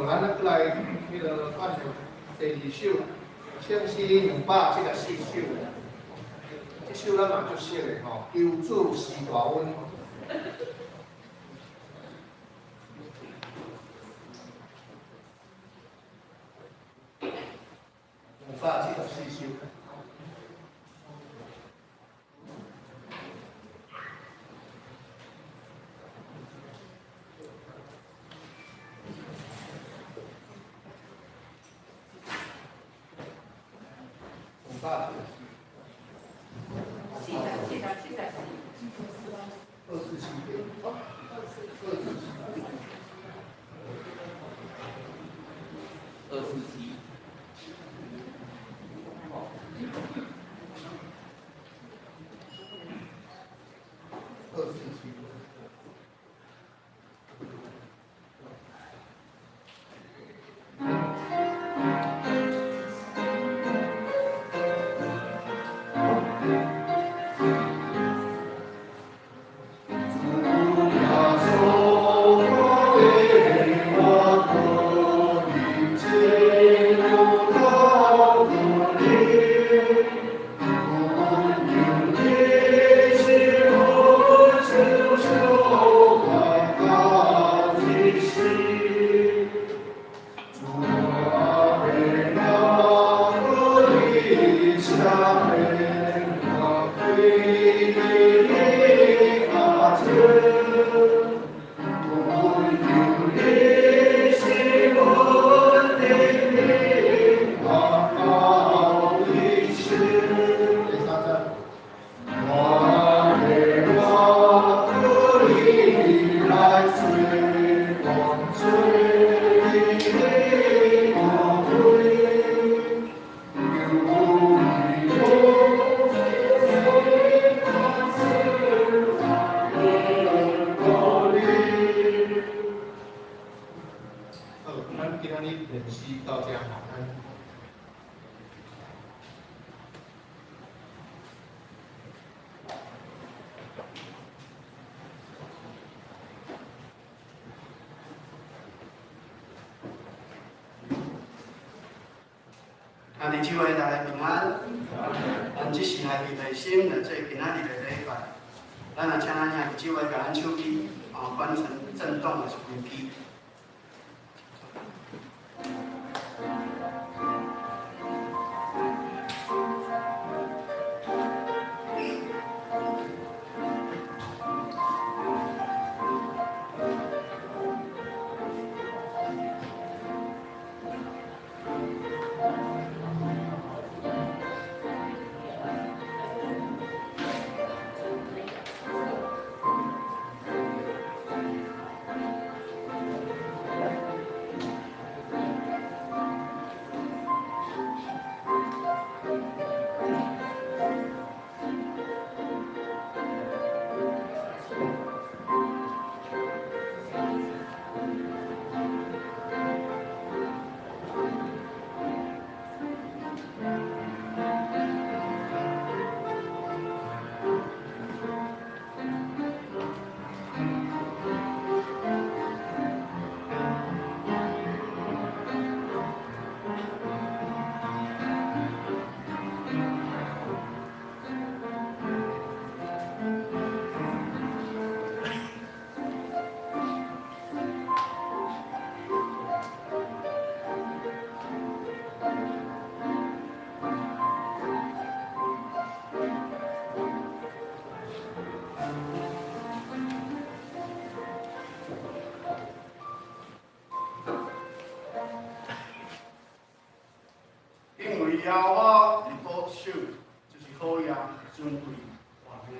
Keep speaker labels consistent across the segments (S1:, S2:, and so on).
S1: 咱来迄个看第二首，清诗274首，这首咱嘛足熟的吼，游子时大温。274首。
S2: 啊！伫即位大家平安，咱即时来预备心来做今仔日的礼拜。咱也请咱兄弟姊妹甲咱手机关成震动的关机。邀我日保守，就是好样尊贵完美。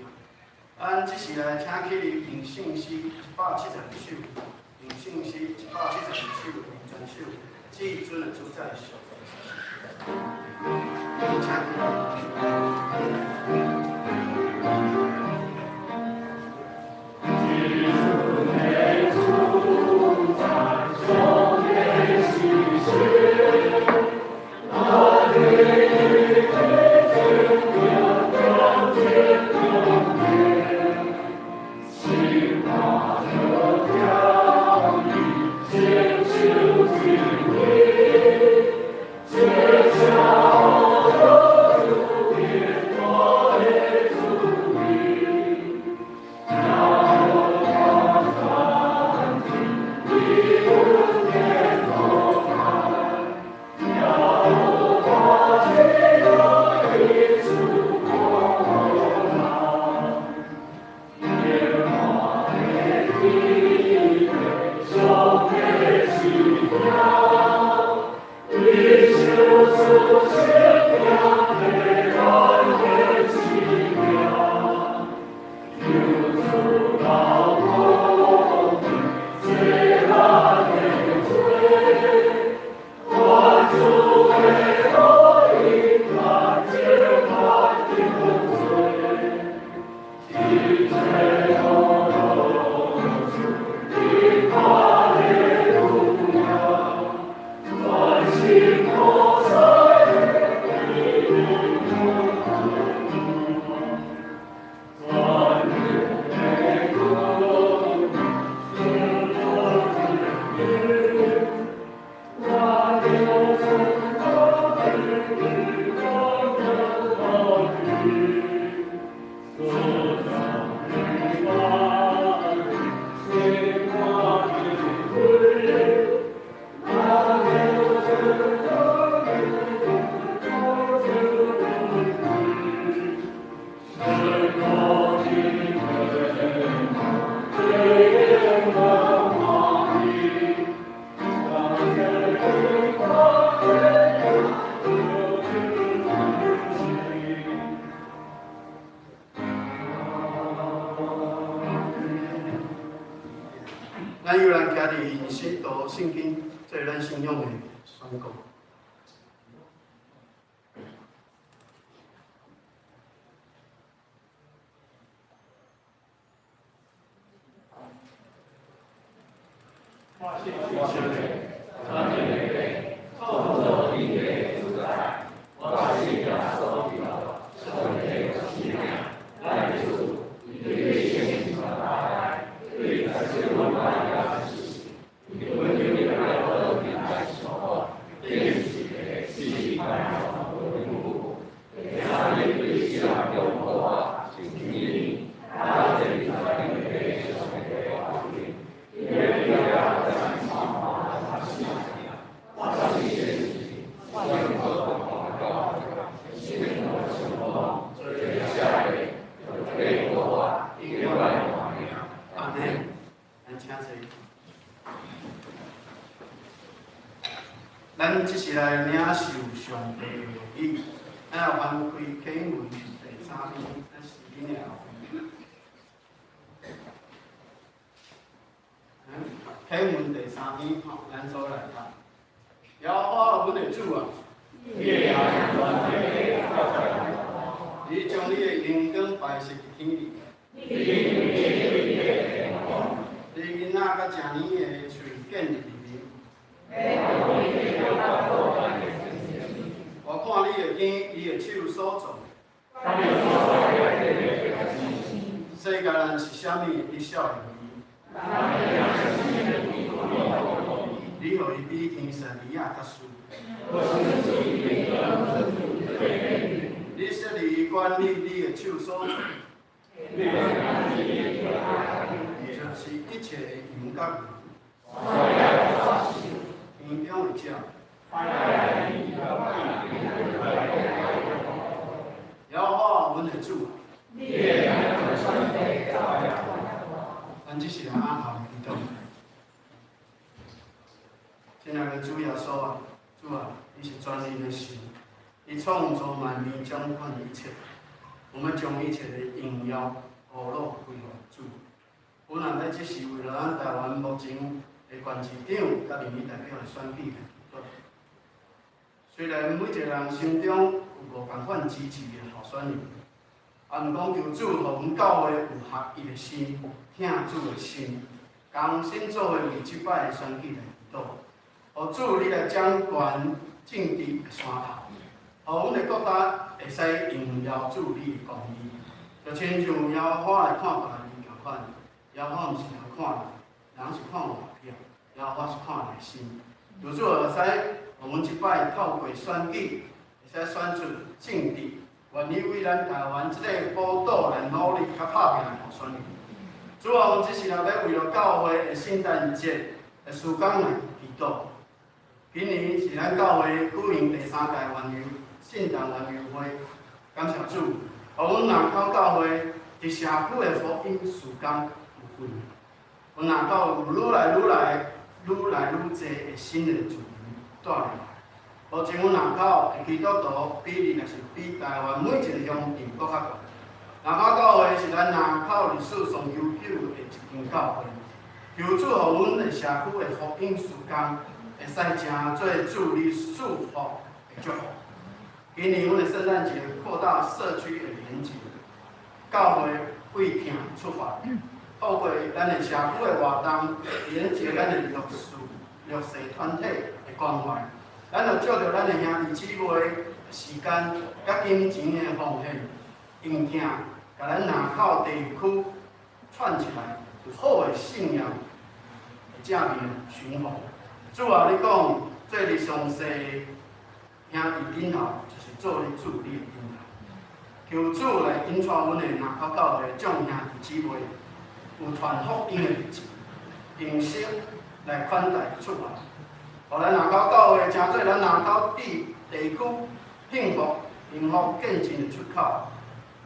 S2: 咱即时来请起哩用圣诗172首，用圣诗172首，全首，至尊的主宰首。
S3: 请。
S2: 咱有人家己认识读圣经，做咱信仰的宣告。咱即时来领受上帝的语，咱要翻开经文第3篇，咱是恁的后篇。经文第3篇，咱做来读。耶和华阮的主啊，你将你的荣光摆设伫天里，你囡仔甲正年的喙见伫面。我看你的眼，你的手所做。世界人是啥物？你少年伊，你互伊比天神尼亚较输。你说你管理你的手所做，就是一切的勇敢。天中的鸟，耶和华阮的主，咱即是来暗号祈祷。亲爱的主耶稣啊，主啊，你是全能的神，你创造万物，掌管一切。我们将一切的荣耀、福乐归还主。本来在即是为了咱台湾目前的县市长甲民意代表的选举的祈祷。虽然每一个人心中有无共款支持的候选人，啊，毋讲求主，互阮教会有合一的心，听主的心，同心做伙为即摆的选举来祈祷。互主你来掌权政治的山头，互阮的国家会使荣耀主你的公义。就亲像耶和华来看别人共款，耶和华毋是人看人，人是看外表，耶和华是看内心。有主会使互阮即摆透过选举，会使选出政治，愿意为咱台湾即个宝岛来努力甲拍拼的候选人。主啊，阮即时若要为了教会的圣诞节的时间来祈祷。今年是咱教会举行第3届圣诞园游会，感谢主，互阮南口教会伫社区的福音时间有份。阮南口有愈来愈济的新的住民带入来，目前阮南口的基督徒比例也是比台湾每一个乡镇搁较悬。南口教会是咱南口历史上悠久的一间教会，求主互阮的社区的福音事工会使成做助力祝福的祝福。今年阮的圣诞节扩大社区的连结，教会为听出发，透过咱的社区的活动，连接咱的弱势团体的关怀。咱就借着咱的兄弟姊妹时间甲金钱的奉献，用听，甲咱南口地区串起来，好的信仰的正面循环。主啊，你讲做你上细兄弟顶头，就是做你助力的顶头。求主来引带阮的南口教会众兄弟姊妹，有传福音的日子，用心来款待出来。互咱南口教会成做咱南口地区幸福见证的出口，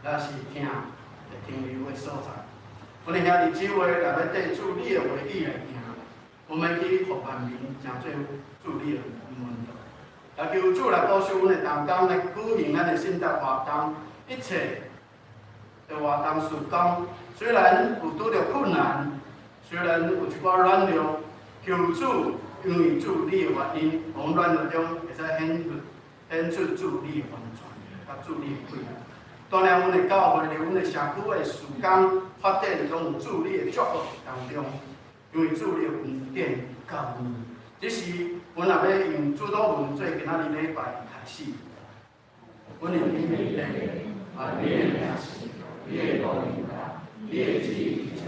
S2: 也是听会停留的所在。阮的兄弟姊妹也要缀主你的话语来听，我们去互万民成做主你的门徒。也求主来保守阮的同工来举行咱的圣诞活动，一切的活动事工，虽然有拄着困难，虽然有一寡软弱，求主。因为主你的原因，从软弱中会使显出主你的完全，甲主你的贵人。当然，阮的教会、阮的社区的事工发展，拢有主你的祝福当中。因为主你的恩典教恩，只是阮也要用主导文做今仔日礼拜开始。阮的天父咧，啊，你的名是，你的国临到，你的旨意成，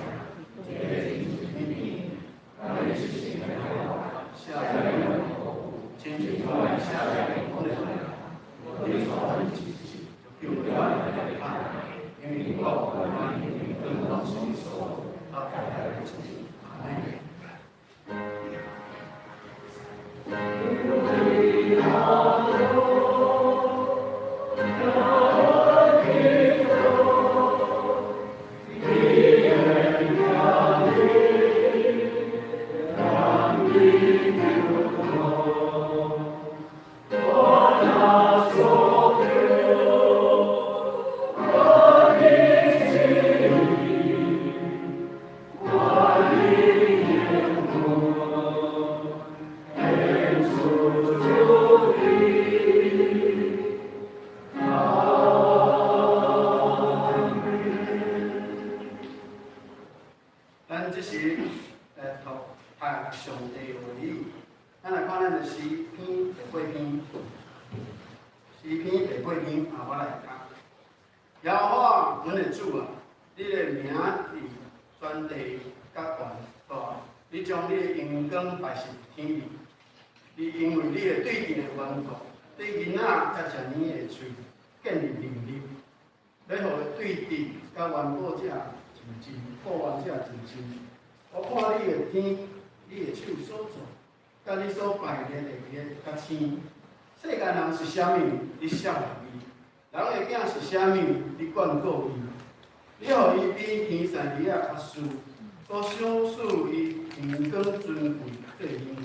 S2: 你的天父，啊，你是神的话。下在你的口，亲近我下在你口内，我的传记就永远的爱，因为你我爱你，跟我心所，阿门。我看你的天，你的手所做，甲你所拜的日甲星。世间人是啥物，你孝顺伊；人的囝是啥物，你眷顾伊。你予伊比天上日较殊，搁赏赐伊荣光尊贵做恩惠。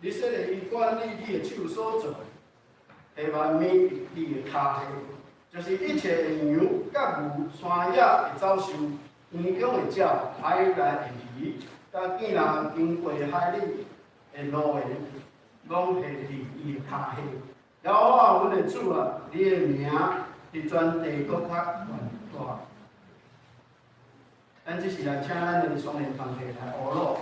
S2: 你说的伊管理你的手所做，下万面你的脚下，就是一切的羊、甲牛、山野会走兽。园中的鸟，海内的鱼，甲见人经过海里的路的，拢下伫伊的脚下。然后阮的主啊，你的名伫全地搁较远大。咱只是来请咱的双联团体来学咯。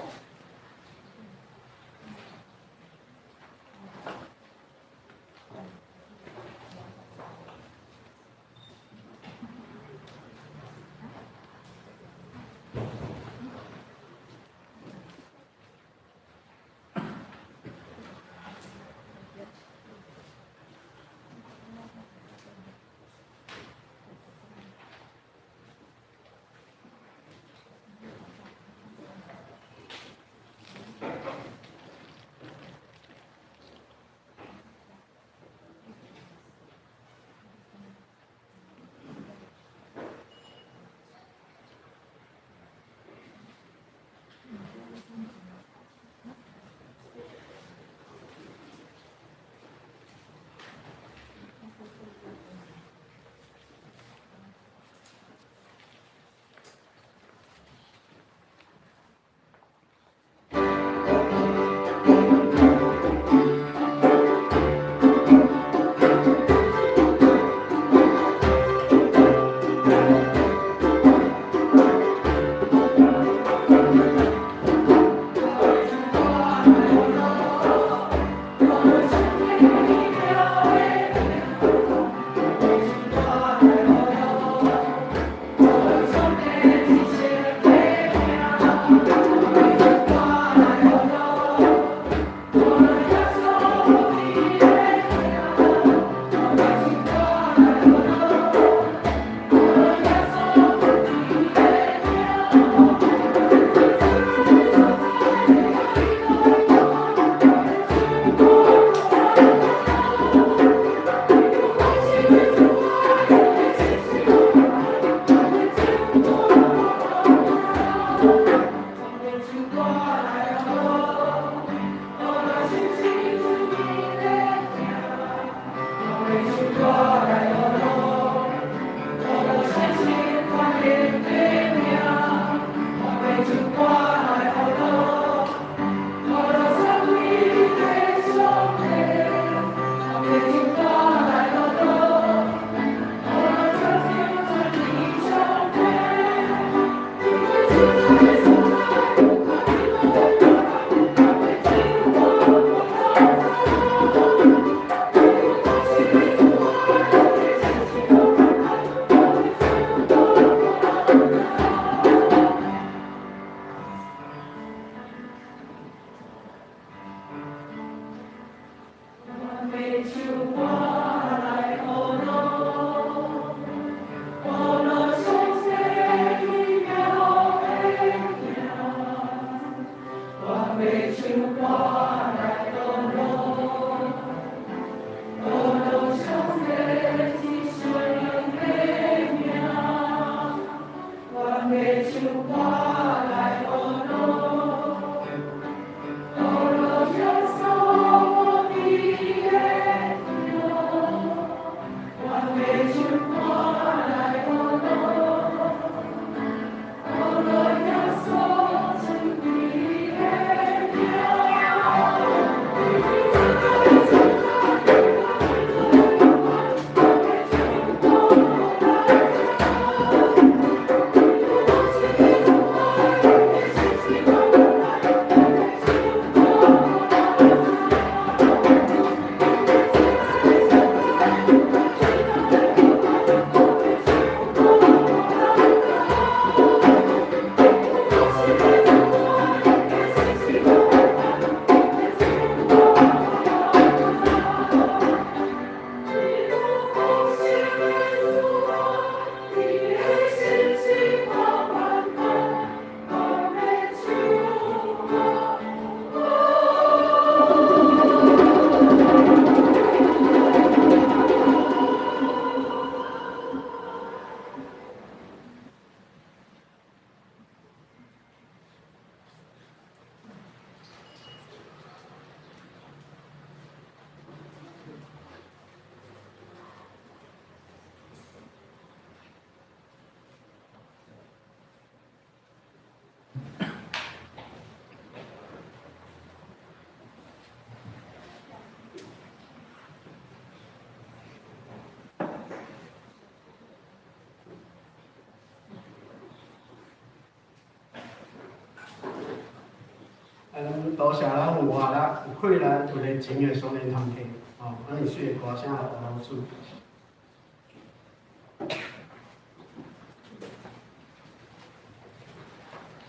S2: 多谢咱有活力、有气力、有热情的少年团体，咱用水的歌声来帮助。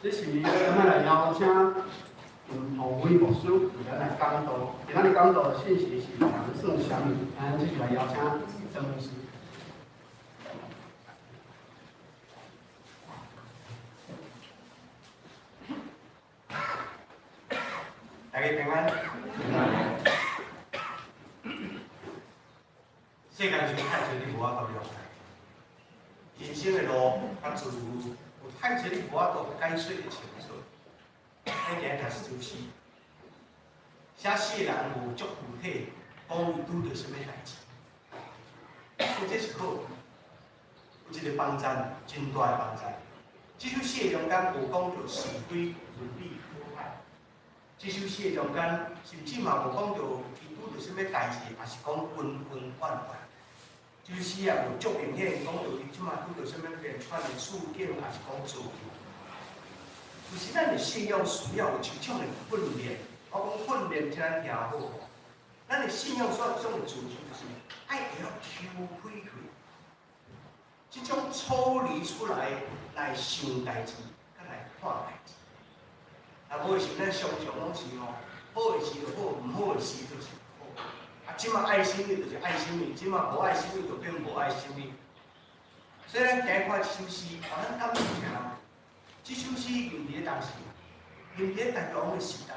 S2: 这是咱们来邀请洪辉牧师来讲道，今仔日讲道的信息是人算什么？咱继续来邀请郑牧师。
S3: 大家平安。世界上太多你无法度了解，人生的路甲自由，有太多你无法度解释的清楚。咱今日读书时，写世人有足具体，讲伊拄着什么代志。这是好，有一个帮赞，真大的帮赞。这首诗中间无讲到是非、伦理、好歹。这首诗的中间，甚至嘛无讲到伊拄着什么代志，也是讲恩恩怨怨。这首诗也无足明显讲到伊即马拄着什么连串的事件，也是讲自由。就是咱的信仰需要有一种的训练，我讲训练，请咱听好。咱的信仰需要一种的自由，就是爱会晓抽开去，这种抽离出来想代志，甲来看代志。啊，无的时咱常常拢是吼，好的时就好，唔好的时就是好。啊，即马爱什么就是爱什么，即马无爱什么就变无爱什么。所以咱今日看这首诗，咱感觉啥？这首诗用伫当时，用伫大家的时代。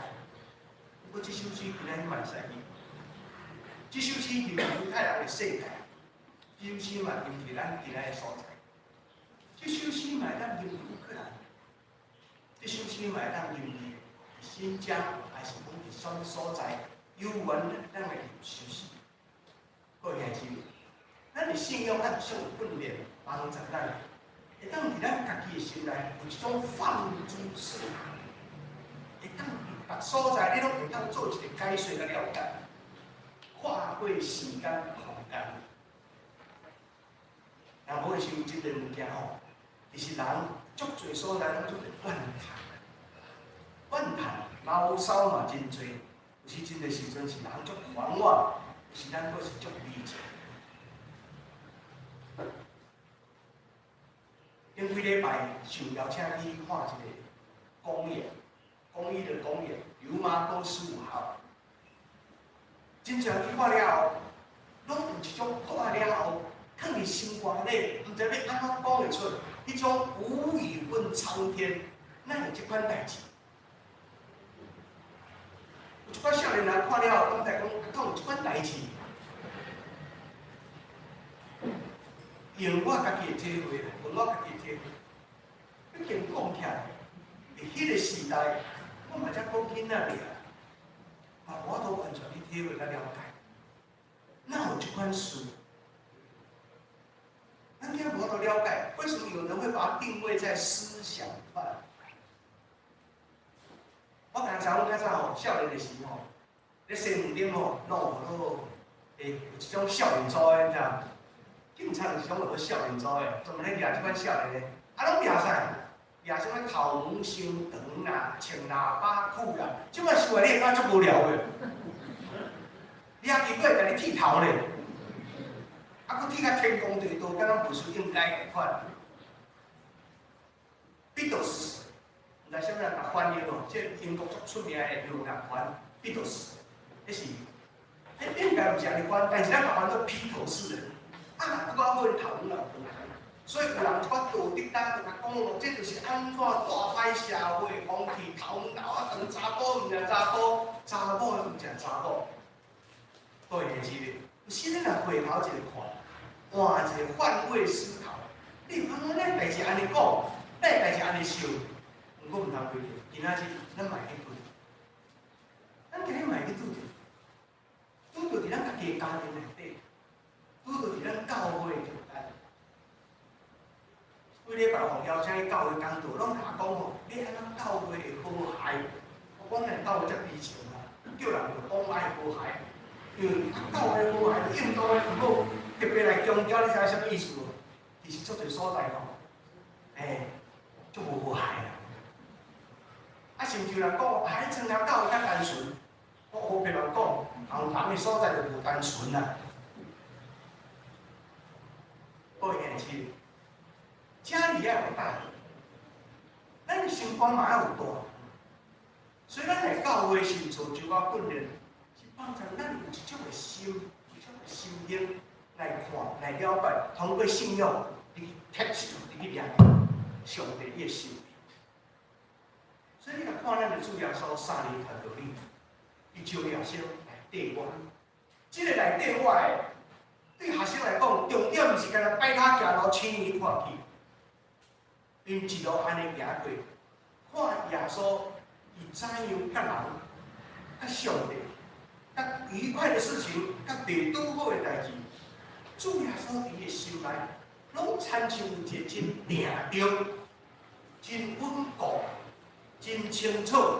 S3: 不过这首诗今仔日嘛会使用。这首诗用犹太人的世界，这首诗嘛用伫咱今仔的所在。这首诗嘛咱用伫乌克兰。这首诗嘛，当用伫新疆，还是讲伫什么所在，有缘咱来用首诗。各位兄弟，咱的信仰咱需要训练，帮助咱，会当伫咱家己的心内有一种放诸四海，会当各所在你拢会当做一个解说甲了解，跨过时间空间。若无的是有即个物件吼，就是人。足侪所在拢做怨叹，牢骚嘛真多。有时真个时阵是人足狂妄，有时咱佫是足理智。顶几礼拜想邀请你去看一个公演，公益的公演，油麻沟15号。真正去看了后，拢有一种看了后，放伫心肝内，毋知要安怎讲会出。迄种无语问苍天，哪有即款代志？有一款少年人看了后，感觉讲，有即款代志，用我家己的体会，用我家己的体会，毕竟讲起来，伫迄个时代，我嘛才讲囡仔尔，嘛无法度完全去体会甲了解，哪有即款事？咱今日无法了解，为什么有人会把它定位在思想犯？我常常讲较早吼，少年的时吼，咧新闻顶吼，拢有好多有一种少年组的，你知影？警察有一种有少年组的，专门咧抓即款少年的，啊，拢抓啥？抓什么头毛伤长啦，穿喇叭裤啦，即摆想来你会感觉足无聊的。抓结果甲你剃头咧。啊，佫去到天公地道，敢若无是应该个款。比多斯，毋知啥物人甲翻译哦，即英国足出名的流行翻比多斯，迄是，应该毋是安尼翻，但是咱甲翻做披头士的，啊，拄啊尾头脑无。所以有人一寡道德家就甲讲咯，这就是安怎大歹社会，风气头脑啊，当查甫毋是查甫，查某毋是查某。各位年轻人，有时咱若回头一个看，换一个换位思考，你看咱代志安尼讲，咱代志安尼想，毋过毋通对着，今仔日咱嘛会去拄着，咱今日嘛会去拄着伫咱家己的家庭内底，拄着伫咱教会中间。规礼拜互邀请去教会讲道，拢甲讲吼，你安怎教会会和谐？我讲咱教会遮悲情啊，叫人就讲爱和谐，因为教会和谐就应当的，毋过特别来强调，你知影啥物意思无？其实足侪所在吼，足无和谐啊。啊，甚至人讲，哎，参加教会较单纯，我好别人讲，红堂的所在就无单纯啦。各位年轻人。家里要有大人，咱的生活嘛要有大人，所以咱来教会时做就要训练，是帮助咱有一种的心，一种的心灵来看、来了解，通过信仰你去贴实、你去了解上帝的心。所以你来看咱的主耶稣三年传道理，伊招学生来缀我，这个来缀我的，对学生来讲，重点毋是干那摆脚行路亲伊看去。因一路安尼行过，看耶稣伊怎样甲人、甲上帝、甲愉快的事情、甲地拄好的代志，主耶稣伫伊心内，拢参像一个真定定、真稳固、真清楚，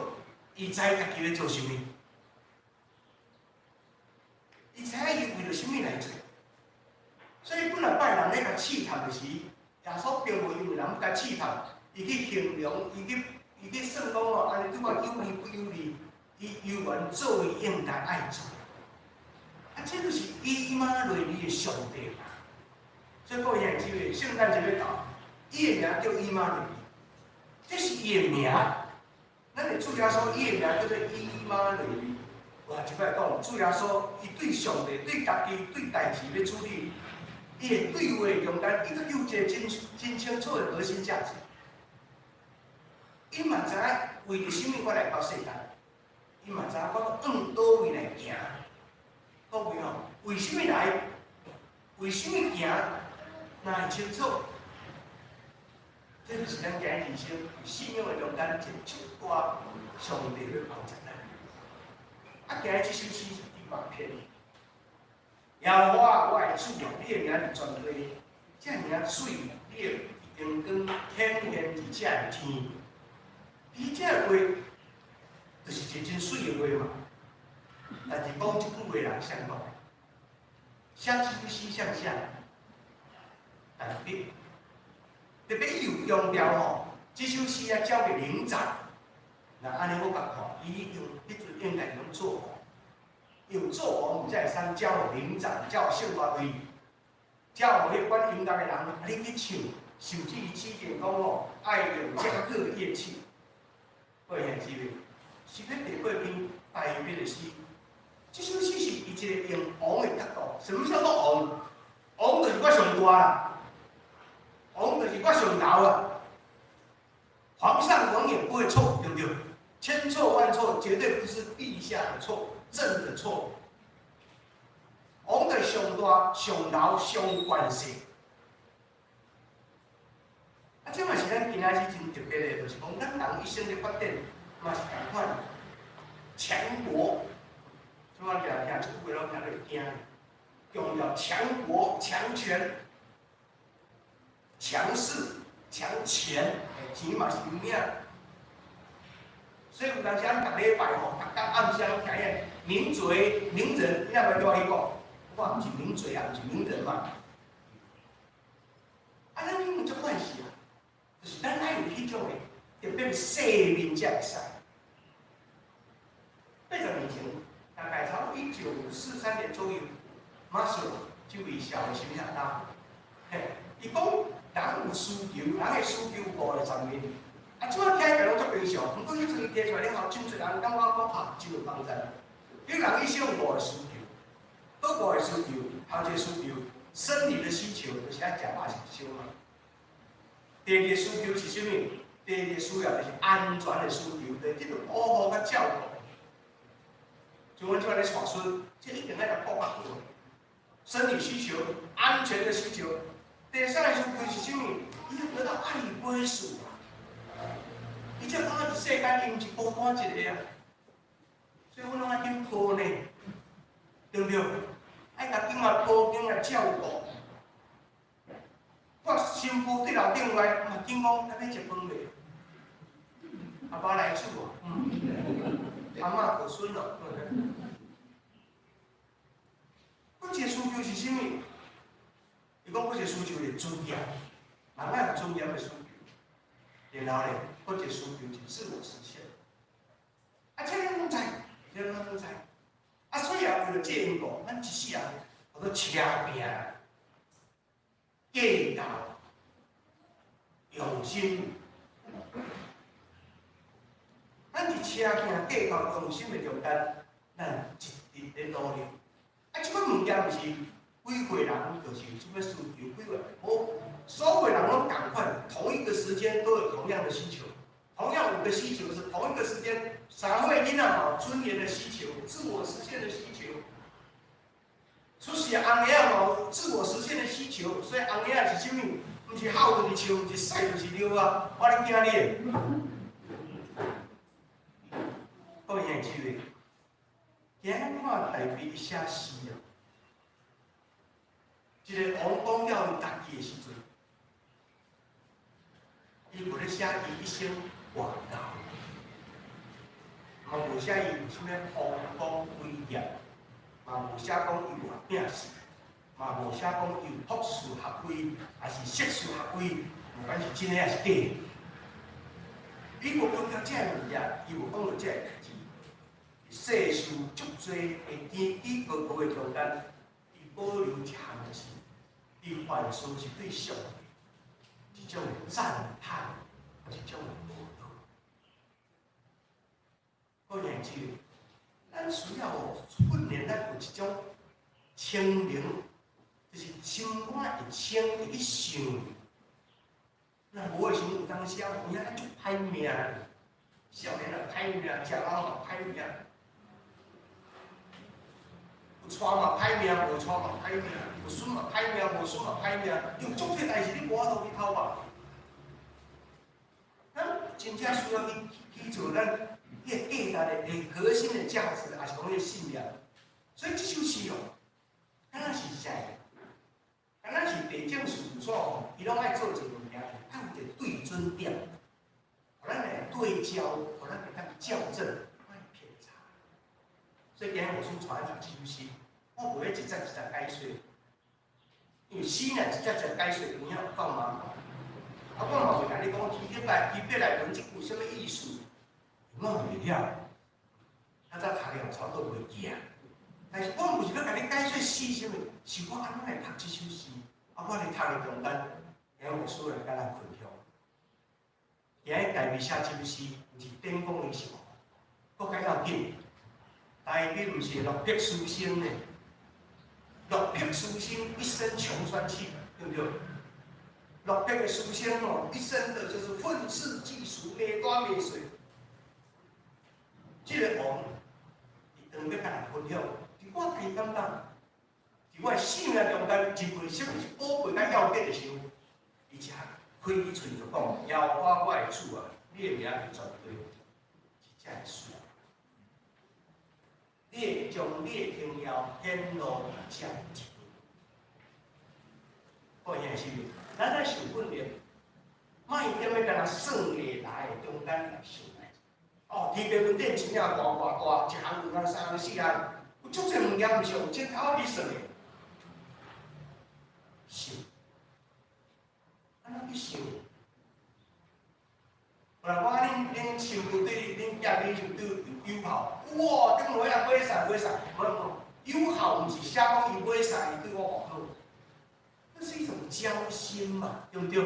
S3: 伊知家己要做啥物，伊知影伊为着啥物来做，所以本来拜人咧甲试探的时。耶稣并无因为人甲试探，伊去形容，伊去算讲哦，安尼对我有利不有利？伊犹原做伊应该爱做。啊，这就是以马内利的上帝嘛。所以各位兄弟，圣诞节要到，伊的名叫以马内利，这是伊的名。咱的主耶稣伊的名叫做以马内利。我一摆讲，主耶稣伊对上帝、对家己、对代志要处理。伊的对话中间，伊佫有一个真清楚的核心价值。伊嘛知影为着啥物我来到世间，伊嘛知影我往倒位来行。各位吼，为啥物来？为啥物行？若会清楚，这就是咱今日人生信仰的中间一首歌，上帝要帮助咱。啊，今日这首诗是第8篇。耶和华我的主啊，你的名是全地，这名水，你的阳光显现伫这的天。伊这话就是一真水的话嘛，但是讲一句话人相同，相思相像，但特别有强调吼，这首诗啊交给灵长，那安尼我甲看，伊用迄阵应该用做王。有做王，才会使教灵长、教圣法队，教迄管音乐的人，你去唱，甚至于指定讲哦，爱用这个乐器。各位兄弟，是咧第8篇大篇的诗。这首诗是伊一个用王的角度，什么叫做王？王就是我上大啦，王就是我上头啦。皇上永远不会错，对不对？千错万错，绝对不是陛下的错。朕的错，王的上大、上头、上关系。啊，这嘛是咱今仔日真特别的，就是讲咱人一生的发展嘛是同款。强国，即我听这句话，拢听着惊。强调强国、强权、强势、强钱，钱嘛是有影。所以有当时咱逐礼拜吼，逐天暗时拢听遐名嘴、名人，你若要叫我去讲，我毋是名嘴啊，毋是名人嘛。啊，咱有足关系啊，就是咱爱有迄种的，特别是世面才会使。80年前，大概差不多1943年左右，马修这位小的心下大，嘿，伊讲人有需求，人的需求无在上面。啊，即摆听起来拢足平常，毋过迄阵提出来了后，真侪人感觉讲哈，真有帮助。因为人一想五的需求，倒五的需求，头一个需求，生理的需求就是爱食饱是少嘛。第二个需求是啥物？第二个需要就是安全的需求，就是这种保护甲照顾。像阮即摆咧带孙，这一定爱甲顾较好。生理需求、安全的需求，第三个需求是啥物？伊要得到爱与归属。伊这放在世间，伊毋是孤单一个啊，所以阮拢爱紧抱呢，对不对？爱甲囡仔抱紧来照顾。我新妇对楼顶来，嘛紧讲，要食饭未？阿爸来煮啊，阿嬷抱孙咯。佫一个需求是啥物？伊讲佫一个需求是尊严，人爱有尊严的需求。然后咧，佫一个需求是自我实现。啊，这个拢知，这个拢知。啊，所以也为了这因果，咱一世人好多车拼、计较、用心。咱伫车拼、计较、用心的中间，咱一直咧努力。啊，即款物件毋是几岁人就是即款需求，几岁无。所有人都赶快，同一个时间都有同样的需求，同样5个需求是同一个时间。3岁囡仔嘛，尊严的需求，自我实现的需求。出世红爷嘛有自我实现的需求，所以红爷是啥物？毋是好就是笑，毋是屎就是尿啊！我咧惊你。各位兄弟，今日看台北写诗啊，一个王讲了伊家己的时阵。伊无咧写伊一生外交，嘛无写伊有啥物丰功伟业，嘛无写讲伊外拼死，嘛无写讲伊有博士学位，还是硕士学位，无管是真诶还是假诶。伊无讲到这个物件，伊无讲到这个代志。世事足多会天机高高诶中间，伊保留一项物事，伊凡事是对上帝。一种赞叹，一种鼓励。各位姊妹，咱需要训练咱有一种清明，就是心肝会清，会去想。咱无诶时阵有当时啊，有影足歹命，少年啊歹命，食老嘛歹命，有娶嘛歹命，无娶嘛歹命。有孙嘛歹命，无孙嘛歹命，有足多代志你无法度去偷吧？咱真正需要去做咱迄个价值的核心的价值，也是讲迄个信仰。所以这首诗哦，敢若是啥？敢若是地政事务所哦，伊拢爱做一个物件，它有一个对准点，互咱来对焦，互咱来当校正，莫偏差。所以今日我先传一首诗，我袂一节一节解说。因为诗呢，一只解说有影有够麻烦。啊，我嘛袂甲你讲，伊要来问即句什么意思，我袂晓。较早读了差不多袂记啊。但是我毋是要甲你解说诗什么，是我安怎来读即首诗，啊，我来读的中间，然后有所来甲咱分享。今日台北写这首诗，毋是典讲的是无，更较要紧。台北毋是落魄书生呢。落魄书生一生穷酸气，对不对？落魄的书生哦，一生的就是愤世嫉俗、美端美水。这个王，伊当要甲人分享，伫我睇感觉，伫我生命中间，认为什么是宝贵甲要紧的时候，伊才开嘴就讲：摇花我的主啊，你的名就绝对是这样事。你会将你的荣耀显露于这一步。各位兄弟，咱在受训练，莫点要甲人算下来的中间来想来。哦，天平分顶钱也大，一项2项、3项、4项，有足侪物件毋是用镜头去算的。想，安怎去想？后来我恁新妇对恁囝囡就对友好，哇，顶落来买啥，无友好不是写讲伊袂使，伊对我不好，这是一种交心嘛，对不对？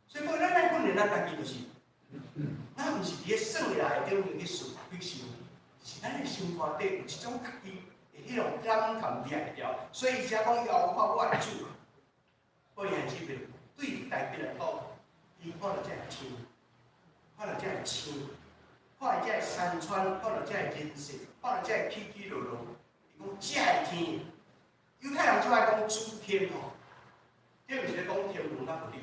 S3: 所以讲，咱来训练咱家己就是，咱毋是伫咧算的内底去想去想，是咱的心肝底有一种家己的迄种感同掠调，所以才讲要发我的主，我也是袂对台北来讲，伊看到这个天，看到这个星，看到这个山川，看到这个人世，看到这个起起落落，伊讲这个天，犹太人就爱讲主天吼，这毋是咧讲天文甲物理。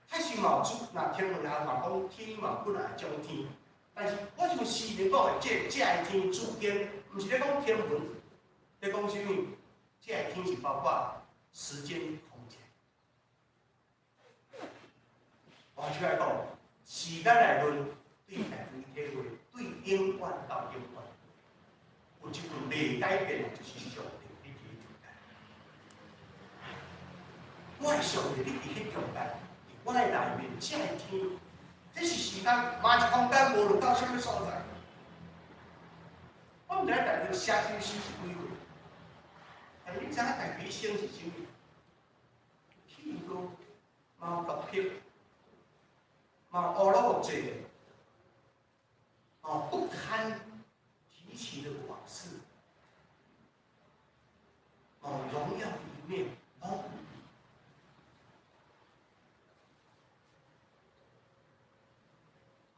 S3: 确实嘛有主，那天文学嘛讲天嘛本来种天，但是我像诗人讲的，这个天主天，毋是咧讲天文，咧讲啥物？这个天是包括时间、空间。换句来讲，时间来论，对台湾体会，对永远到永远，有一份袂改变的就是上帝你伫中间。我的上帝你伫迄中间。我的内面这个天，这是时间，嘛是空间，无论到什么所在。我毋知影大家写这诗是几岁，但你知影大家一生是啥物？气高，嘛有独僻，嘛有乌鲁木齐，嘛不堪提起的往事，嘛荣耀的一面，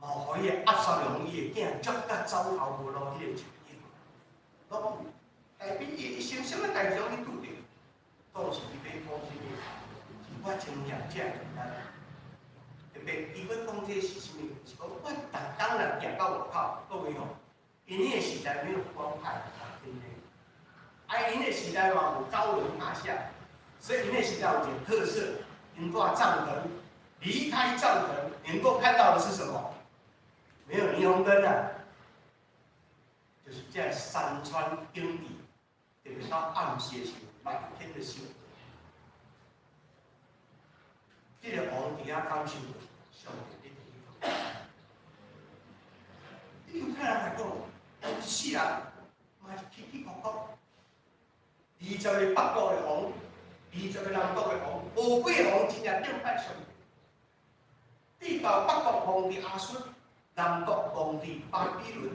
S3: 互伊个押沙龙伊个囝捉甲走后无路迄个情景，拢有。代表伊一生什么代志拢去拄着，都是伊要讲啥物？是我经验这简单。特别伊要讲这是啥物？是讲我逐工来行到外口，各位吼，因迄个时代没有光害，因迄个时代嘛有高楼大厦，所以因迄个时代有一点特色，因住帐篷，离开帐篷能够看到的是什么？没有霓虹灯啊，就是在山川冰底，特别到暗时的时候，满天的星。这个王伫遐感受上帝的地方。你犹太人来讲，一世人嘛是起起伏伏，20个北国的王，20个南国的王，无几个王真正敬拜上帝。地到北国王伫亚述。南国皇帝巴比伦，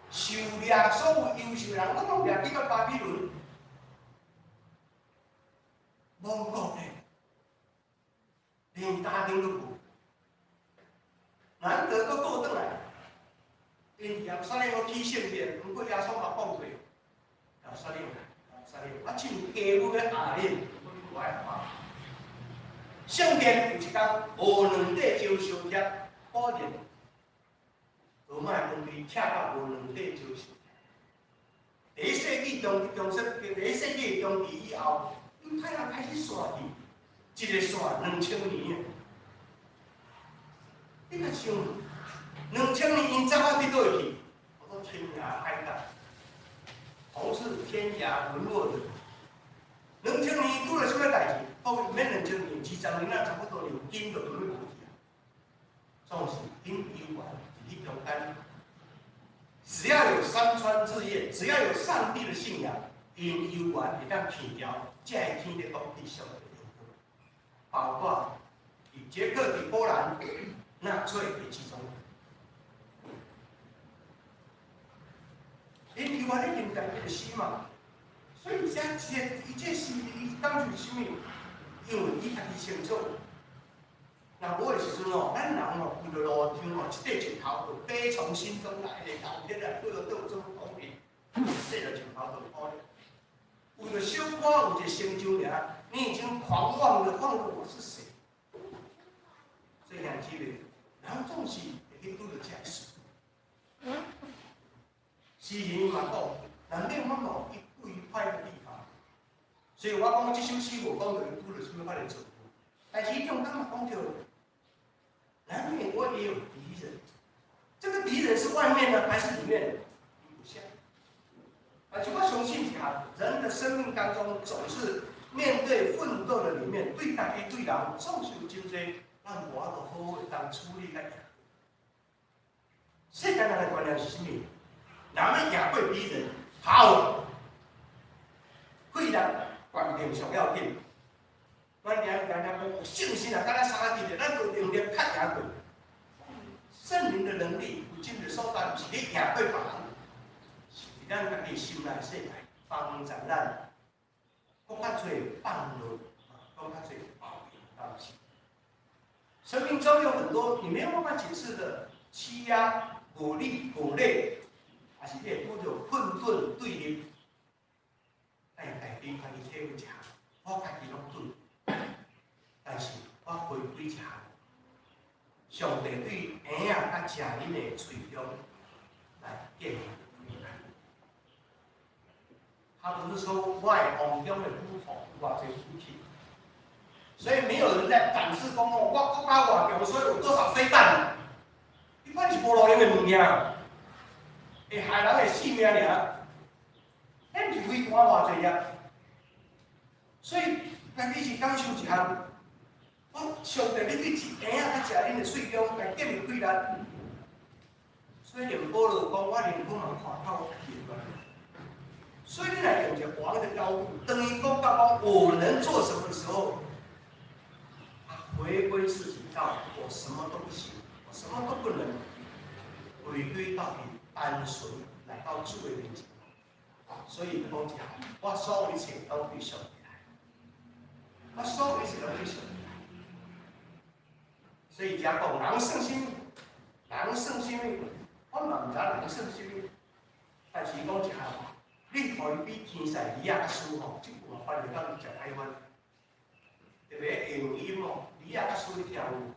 S3: 狩猎所有优秀人，我拢掠去到巴比伦。亡国的，连家庭都无，难得都倒转来。因耶路撒冷我起圣殿，不过耶稣嘛讲过，耶路撒冷，我进家母的下面，我爱看。圣殿有一天无两块招烧贴，保证。罗马皇帝拆到无两块招烧。第一世纪第一世纪中期以后，犹太人开始刷去，一个刷2000年啊！你甲想，2000年因怎啊伫倒去？我说天涯海角，同是天涯沦落人。2000年拄了什么代志？到免2000年，20年啊，差不多有金就沦落去啊。总是因有缘。一种单，只要有山川日夜，只要有上帝的信仰，因有缘会当去掉这个天的土地上的缘故，包括以捷克、以波兰、纳粹的其中，因有缘已经改变了希望，所以这是伊当初是啥物？因为伊家己清楚。那无的时阵哦，咱人哦，为了路上哦，一块石头就悲从心中来的，后天啊，对了对做公平，这个石头就可能。为了小可有一个成就尔，你已经狂妄的忘了我是谁。所以兄姊妹，人总是会去拄着这个事。诗人嘛讲，难免嘛有不愉快的地方。所以我讲这首诗无讲到伊拄着什么款的错误，但是伊中间嘛讲到。难免我也有敌人，这个敌人是外面的还是里面的？不像。而且我相信一下，人的生命当中总是面对奋斗的里面，对家己对人总是有真侪咱无法度好好当处理甲赢。世间人的观念是啥物？人要赢过敌人， power， 气力关键上要紧。咱今日讲有信心啊，敢若三个字，咱就用力较赢过。圣灵的能力有今日所在，是你赢过别人，是咱家己心内世界帮助咱，更较侪放落，更较侪保佑到心。生命中有很多你没有办法解释的欺压、鼓励、鼓励，还是你拄着困顿对立，但是家己体会一下，我家己拢对，但是我回归一下。上帝对婴仔甲食人的喙中来建立你们。他不是说外王中的不同，哇，这不体。所以没有人在展示讲哦，我国家外强，所以有多少飞弹？一般是无路用的物件，会害人的性命尔。咱是飞弹偌济啊？所以家己是感受一项。我上帝，你对一婴仔甲食恁的喙中来建立气力，所以连保罗讲，我连我嘛看透去。所以你来用一个王的高度，等于讲到讲我能做什么的时候，回归自己到我什么都不行，我什么都不能，回归到底单纯来到主的面前。所以讲讲，我所有一切都对上帝来，我所有一切都对上帝。所以讲人算什么？人算什么？我嘛唔知人算什么。但是讲一下，你可以比天使利亚较舒服，即句话翻译到你食台湾，特别用音哦，利亚较舒服跳舞。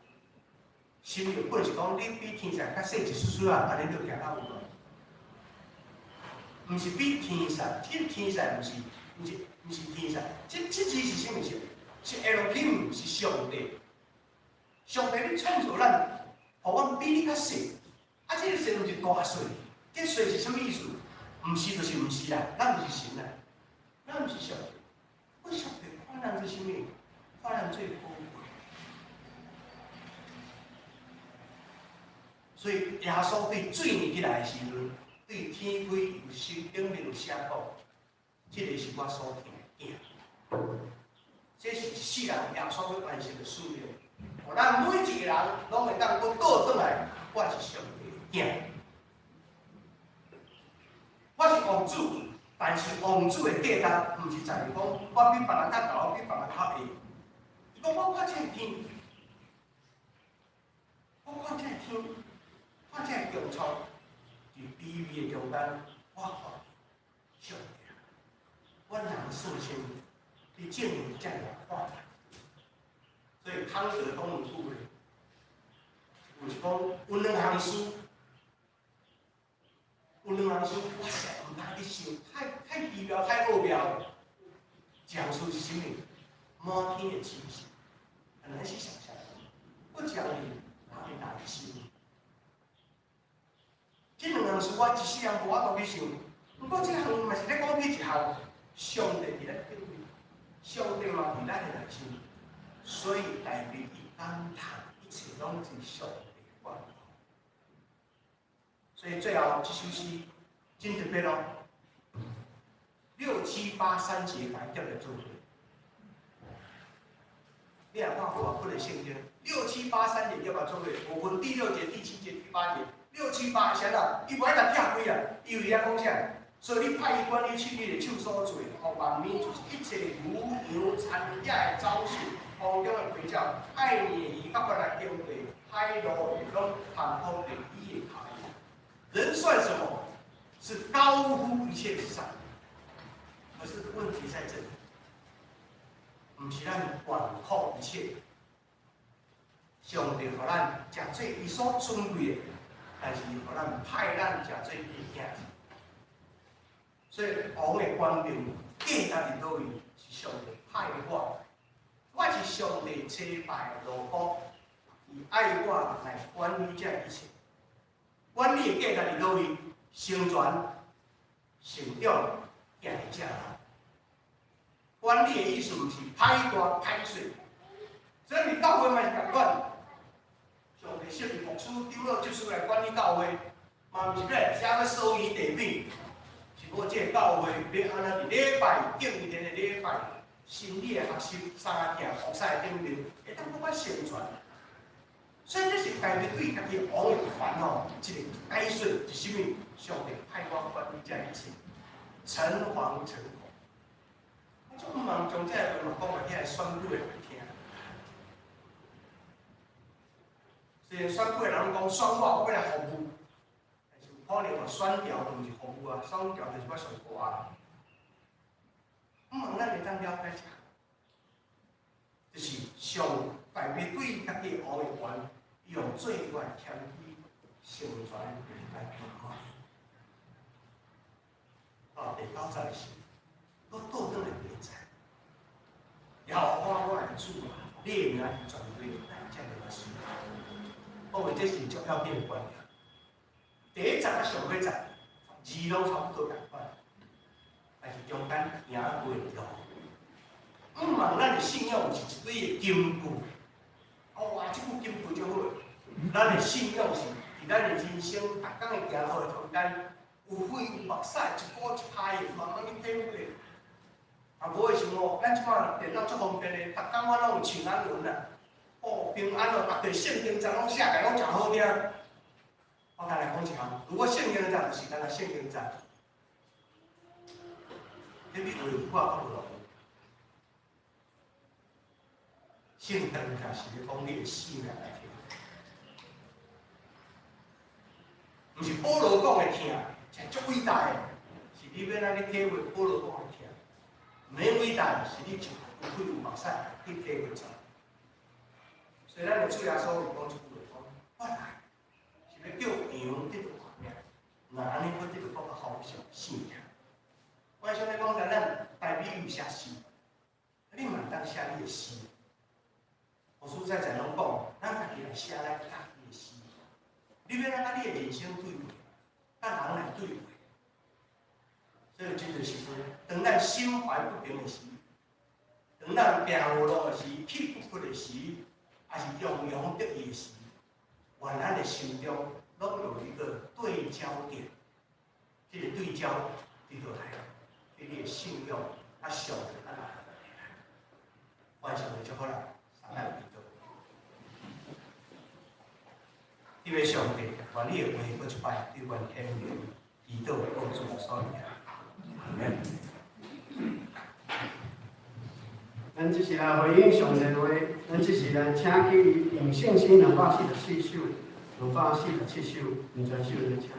S3: 心有本是讲你比天使较细一丝丝啊，安尼就行较有咯。唔是比天使，这天使唔是天使，这字是啥物事？是 Elohim， 是上帝。上帝你创造咱，互阮比你较细，啊，这个细就是大细，这细是啥物意思？毋是就是毋是啦，咱毋是神啦，咱毋是上帝。我上帝看咱做啥物？看咱做宝贵。所以耶稣对水年起来的时阵，对天开有心顶面有写过，这个是我所听的囝。这是一世人耶稣要完成的使命。互咱每一个人拢会当佫倒转来，我是上帝的囝，我是王子，但是王子的价值，毋是在于讲我比别人较高，比别人较矮。伊讲我看这个天，我看这个天，看这个穹苍，伫卑微的中间，我看上帝，我人信心，你证明这样看。所以康德讲有句话，就是讲有两项事，哇塞，唔通去想，太奇妙、太奥妙。讲述是啥物？满天的星星，很难去想象。不讲理，哪里来的心？这两项事我一世人无法度去想。不过这项嘛是咧讲起一项，上帝伫咱顶面，上帝嘛伫咱的内心。所以代表伊感叹一切拢是上帝管好。所以最后这首诗真特别咯，6、7、8、3节来叫来做对。你也看我不能圣经，6、7、8、3节要不要做对？我分第6节、第7节、第8节，6、7、8是啥？伊无爱甲拆开啊，伊有遐讲啥？所以你派伊管理去你的手所做，互万民就是一切如牛残野的走兽。空中的飞鸟，爱你伊甲我来敬畏，海路也拢航空的伊的台。人算什么？是高乎一切之上。可是问题在这里，不是咱管控一切。上帝互咱食做伊所尊贵的，但是互咱派咱食做伊的囝。所以王的官兵价值伫倒位，是上帝派我。我是上帝差派的奴仆，伊爱我来管理这一切。管理的价值伫倒位？成全、成长、行者人。管理的意思毋是歹大歹小，所以你教会嘛是共款。上帝设立牧师、长老、执事来管理教会，嘛毋是要来遮要收伊地面，是如果这个教会要安怎伫礼拜敬天的礼拜，心理的学习、三件服侍顶面，会当搁较宣传。所以这是家己对家己王的烦恼，一个解说是啥物？上帝派我管理这一切，诚惶诚恐。我就毋茫将这个话讲落起来宣布的听。虽然宣布的人讲选我要来服务，但是有可能我选调就毋是服务啊，选调就是我上歌啊。毋茫咱会当了解一下，就是上帝对家己王的权，用最大谦虚、成全来评判。到第9节时，我倒转来记载，要花我的主啊，你的名是全对，咱才会事。我为这是足要紧的观念。第1节甲上尾节，字拢差不多共款，但是中间行过路。毋茫咱的信仰是一堆的金句，哇，这句金句就好。咱的信仰是伫咱的人生逐天的行路的中间，有血有目屎，一步一拍的，慢慢去体会。啊，无的时候，咱即马电脑足方便的，逐天我拢有请安文啊，哦，平安哦，逐个圣经章拢写起来拢真好听。我甲来讲一项，如果圣经章就是咱个圣经章，你比为我较无容易。圣经章是咧讲你的性命来听。毋是保罗讲的听，是足伟大的，是你要咱去体会保罗讲的听。免伟大，是你有血有目屎去体会着。所以咱的主耶稣有讲一句话，讲我来是要叫羊得到活命，那安尼我得到更较丰盛性命。我想咧讲，咱代笔有写诗，你嘛当写你的诗。我实在在拢讲，咱家己来写咱家己的诗。你要咱甲你的人生对话，甲人来对话。所以这个时阵，当咱心怀不平的时，当咱病无路的时，气不屈的时，还是洋洋得意的时，愿咱的心中拢有一个对焦点。这个对焦伫倒来，对你的信仰啊上的啊哪？完成就好啦，三来比。因为上帝，愿你的话过一摆，对阮肯定，祈祷帮助所有人。
S2: 咱即时来回应上帝的话，咱即时来请起用信心244首，247首，完全首来请起。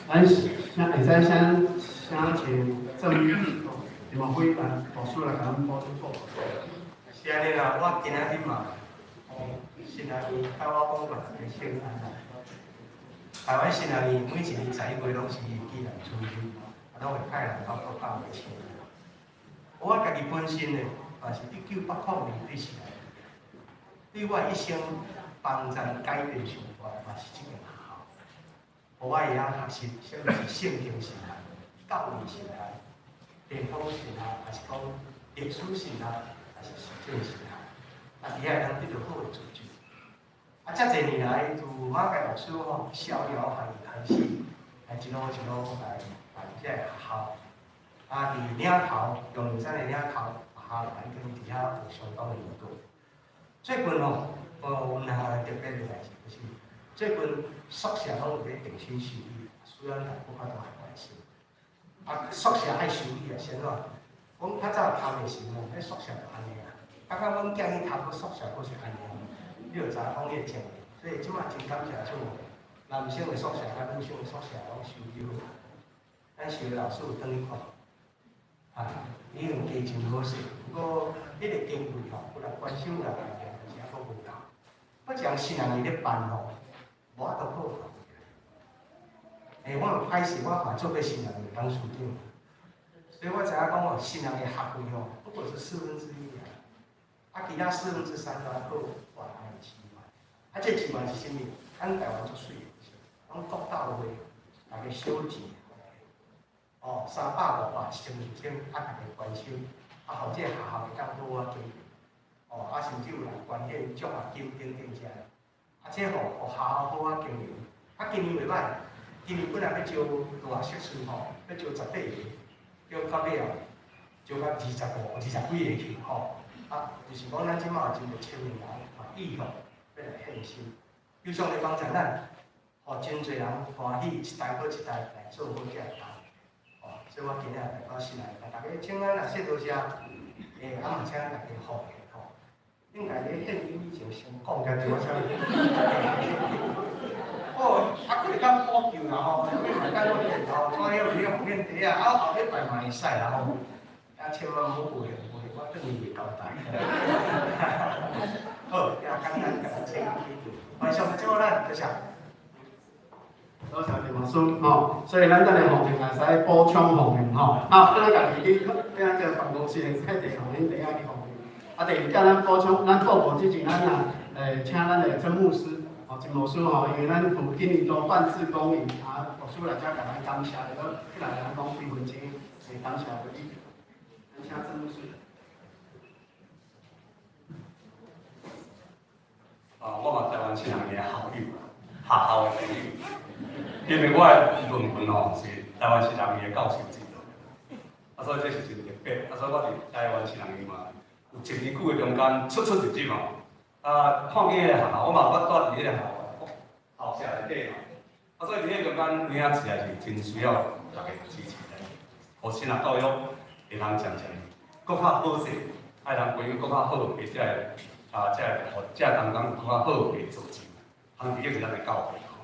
S2: 咱先会使先请郑你们会来导师来给咱们报做。
S3: 是安尼啦，我今仔日嘛，新学年甲我讲过一个庆安啦。台湾新学年每一年11月拢是纪念春天，拢会派人到国家来庆。我家己本身咧，也是1980年对时来，对我一生帮助改变生活，嘛是这个学校。互我会晓学习什么是圣经神学、教义神学、伝統神學，還是講歷史神學，還是實踐神學，啊，伫遐通得到好嘅自主。啊，遮濟年來，自馬介老師吼逍遙學業開始，來一路來遮個學校。啊，伫嶺頭陽明山嘅嶺頭學校來跟伫遐有相當嘅年度。最近吼，有兩個特別嘅代志，就是最近宿舍攏有咧重新修理，雖然大部分都還關心。啊，宿舍愛修理啊，先喏。阮較早讀的時候，迄宿舍就安尼啊。剛剛阮囝去讀個宿舍，佫是安尼。你就知影講伊情形，所以即馬真感謝政府，男生的宿舍甲女生的宿舍攏修理好。咱修的老師有轉去看，啊，已經加真好勢。不過迄個經費吼，有來關心來來嘅，是還佫無夠。我將新人伊咧辦吼，無法度好。我有歹勢，我嘛做過新人的當處長，所以我知影講哦，新人的學費吼，不過是1/4啊，啊，其他3/4都要好，我還有7萬。啊，這7萬是啥物？咱台灣足水的，講國道話，大家小錢，哦，300、500、1000、2000，啊，大家關心，啊，互這個學校會當好啊經營，哦，啊，甚至有人捐獻獎學金等等遮，啊，這互學校好啊經營，啊，今年袂歹。今年本來要招大學碩士吼，要招18個，叫到尾後招到20幾個去吼。啊，就是講咱即馬有真濟青年人嘛意欲要來獻身，有上嚟幫助咱，吼真濟人歡喜一代過一代來做好這個工。哦，所以我今日來到新來，大家請咱來說多謝，啊嘛請大家好嘅吼。應該咧獻身以前先講嘅，對我先。哦，啊，佢哋間補救啦吼，大家攞電頭，所以有啲紅面地啊，啊後禮拜嘛會使啦吼，啊千萬唔好過嘅，我等伊會交代。好，也簡單嘅請晚上之後咱就上。
S2: 多謝葉老師吼，所以咱等下後面也使補充後面吼，啊，咱家己去咱個辦公室喺地後面地下去後面，啊，第二間咱補充，咱報告之前咱啊，請咱的曾牧師。陳老師吼，因為咱有今年都辦志公營，啊，老師來遮甲咱感謝，就講起來咱講幾分鐘，係感謝的意。咱請陳牧師。
S4: 我嘛台灣新人嘅校友，學校嘅朋友，因為我嘅論文吼是台灣新人嘅教授指導，啊，所以這是真特別，啊，所以我佇台灣新人嘛，有1年久嘅中間出入入嘛。啊，看見迄個學校，我嘛捌住佇迄個校舍內底嘛，啊，所以伫迄中間，有影實在是真需要大家支持的，互新學教育會通漸漸更較好勢，愛通培養更較好，或者啊，即係互即係同工更較好嘅組織，通第一是咱嘅教育吼。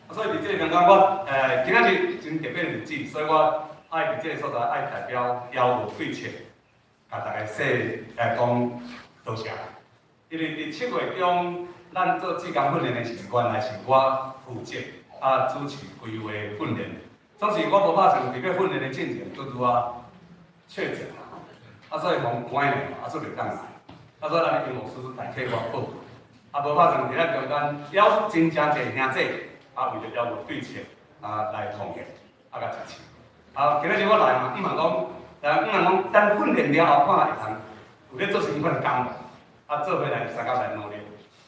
S4: 啊，所以伫即個中間，我今仔日真特別日子，所以我愛伫即個所在愛代表邀有對切，甲大家說講多謝。因為伫7月中，咱做志工訓練的時陣，原來是我負責啊主持規劃訓練。總是我無拍算特別訓練的進程，拄啊確診啊，所以互關咧，啊所以袂當來。啊，所以咱英老師代替我報，啊無拍算伫咱中間邀真正濟兄弟，啊為着邀有對切啊來同嘅，啊甲支持。啊，今仔日我來嘛，毋通講，等訓練了後看會通有咧做成份工。啊，做回來3個來努力，